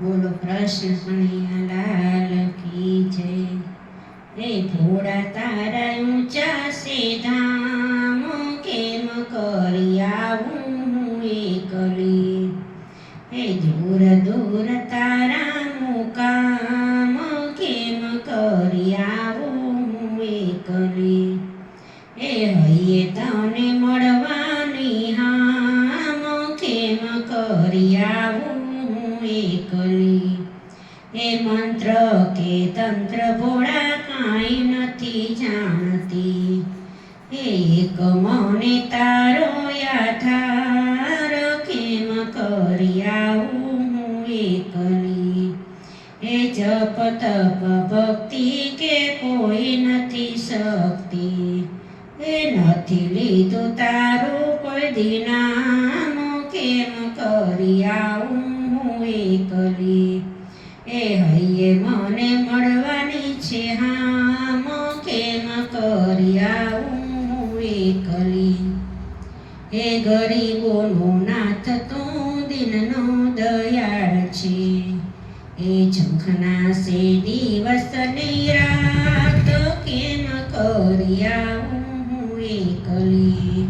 બોલો કૃષ્ણ કનૈયા લાલ કી જય। હે ભોળા તારા ઊંચા છે ધામ, કેમ કરી આવું હું એકલી। હે દૂર દૂર તારા મુકામ, કેમ કરી આવું હું એકલી। હે હૈયે તને મળવાની હામ, કેમ કરી આવું હું એકલી। હે મંત્ર કે તંત્ર ભોળા કાંઈ નથી જાણતી, હે એક મને તારો યાથાર, કેમ કરી આવું હું એકલી। હે જપ તપ ભક્તિ કે કોઈ નથી શક્તિ, હે નથી લીધું તારું કોઈ દી નામ, કેમ કરી આવું હું એકલી। હે હૈયે મને મળવાની છે હામ, કેમ કરી આવું હું એકલી। હે ગરીબોનો નાથ તું દિનનો દયાળ છે, હે ઝંખના સે દિવસ ને રાત, કેમ કરી આવું હું એકલી।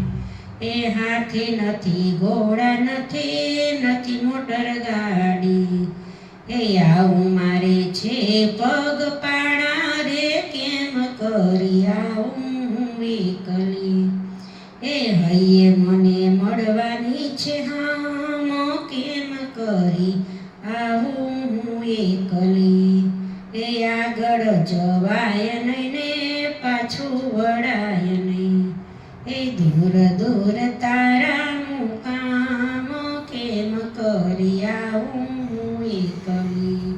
હે હાથે નથી ઘોડા નથી મોટર ગાડી, હે આવું મારે છે પગપાળા રે, કેમ કરી આવું હું એકલી। હે હૈયે મને મળવાની છે હામ, કેમ કરી આવું હું એકલી। હે આગળ જવાય નહીં ને પાછું વળાય નહીં, હે દૂર દૂર તારા મુકામ, કેમ કરી આવું હું એકલી।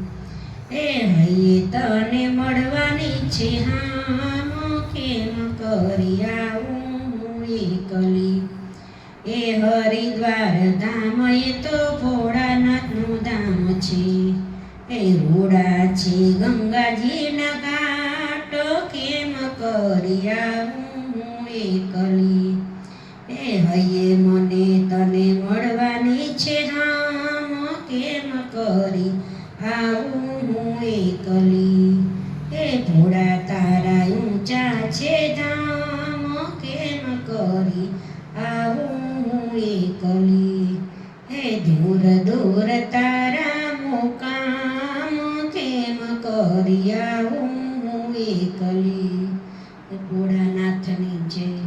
હે હૈયે તને મળવાની છે હામ, કેમ કરી આવું હું એકલી। હે હરિદ્વાર ધામ એ તો ભોળાનાથનું ધામ છે, હે રૂડા છે ગંગાજીના ઘાટ, કેમ કરી આવું હું એકલી।